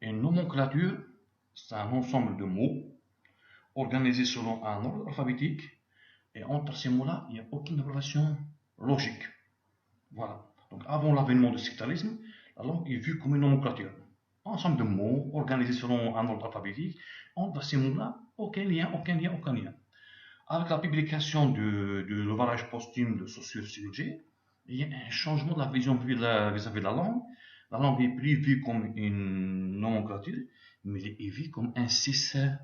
Une nomenclature, c'est un ensemble de mots organisés selon un ordre alphabétique, et entre ces mots-là, il n'y a aucune relation logique. Voilà. Donc avant l'avènement du sectarisme, la langue est vue comme une nomenclature. Un ensemble de mots organisés selon un ordre alphabétique. Entre ces mots-là, aucun lien, aucun lien, aucun lien. Avec la publication de l'ouvrage posthume de Saussure-Silliger, il y a un changement de la vision vis-à-vis de la langue. La langue est plus vue comme une nomenclature, mais elle est vue comme un système.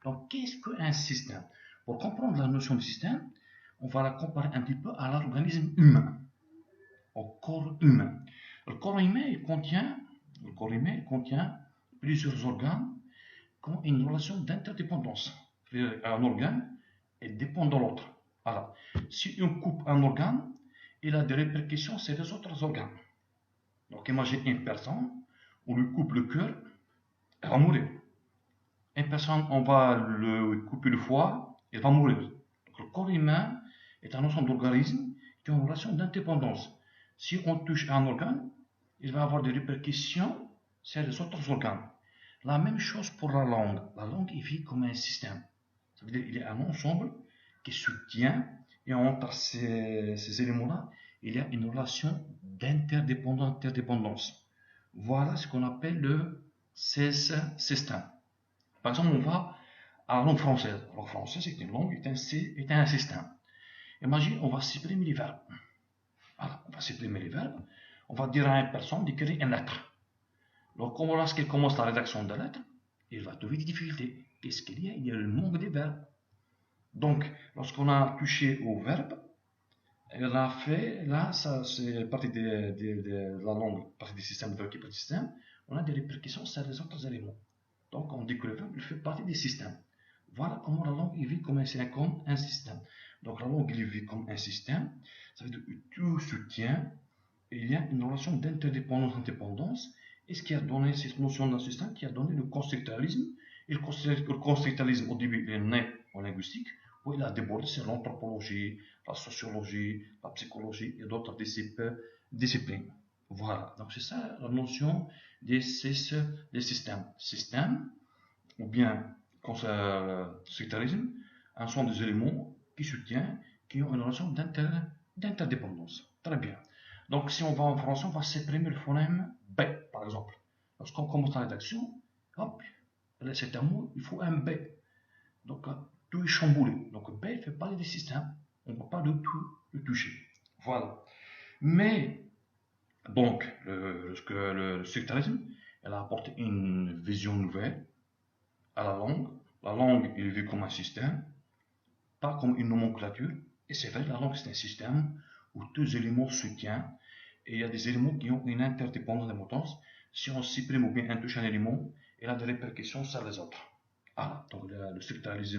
Donc, qu'est-ce qu'un système? Pour comprendre la notion de système, on va la comparer un petit peu à l'organisme humain, au corps humain. Le corps humain, il contient plusieurs organes qui ont une relation d'interdépendance. Un organe est dépendant de l'autre. Alors, si on coupe un organe, il a des répercussions sur les autres organes. Donc, imagine une personne, on lui coupe le cœur, elle va mourir. Une personne, on va lui couper le foie, elle va mourir. Donc, le corps humain est un ensemble d'organismes qui ont une relation d'indépendance. Si on touche un organe, il va avoir des répercussions sur les autres organes. La même chose pour la langue. La langue est vue comme un système. Ça veut dire qu'il y a un ensemble qui se tient, et entre ces éléments-là, il y a une relation d'interdépendance. Voilà ce qu'on appelle le système. Par exemple, on va à la langue française. La langue française est une langue, est un système. Imagine, on va supprimer les verbes. Voilà, on va supprimer les verbes. On va dire à une personne d'écrire une lettre. Donc, lorsqu'il commence la rédaction de la lettre, il va trouver des difficultés. Qu'est-ce qu'il y a? Il y a le manque des verbes. Donc, lorsqu'on a touché au verbe, elle a fait, là, ça c'est partie de la langue, partie du système, de verbe qui est partie du système, on a des répercussions sur les autres éléments. Donc, on dit que le verbe fait partie du système. Voilà comment la langue est vue comme un système. Donc, la langue est vue comme un système, ça veut dire que tout se tient, et il y a une relation d'interdépendance-indépendance, et ce qui a donné cette notion d'un système, qui a donné le constructivisme. Et le constructivisme, au début, il est né en linguistique, où il a débordé sur l'anthropologie, la sociologie, la psychologie et d'autres disciplines. Voilà, donc c'est ça la notion des systèmes. Système, ou bien sectarisme, un sont des éléments qui se tiennent, qui ont une relation d'interdépendance. Très bien. Donc si on va en français, on va supprimer le phonème B, par exemple. Lorsqu'on commence la rédaction, hop, c'est un mot, il faut un B. Donc tout est chamboulé. Donc B fait partie du système. On ne peut pas du tout le toucher. Voilà. Mais, donc, le sectarisme, elle a apporté une vision nouvelle à la langue. La langue est vue comme un système, pas comme une nomenclature. Et c'est vrai, la langue c'est un système où tous les éléments se tiennent. Et il y a des éléments qui ont une interdépendance. Si on supprime ou bien on touche un élément, il a des répercussions sur les autres. Voilà, donc le sectarisme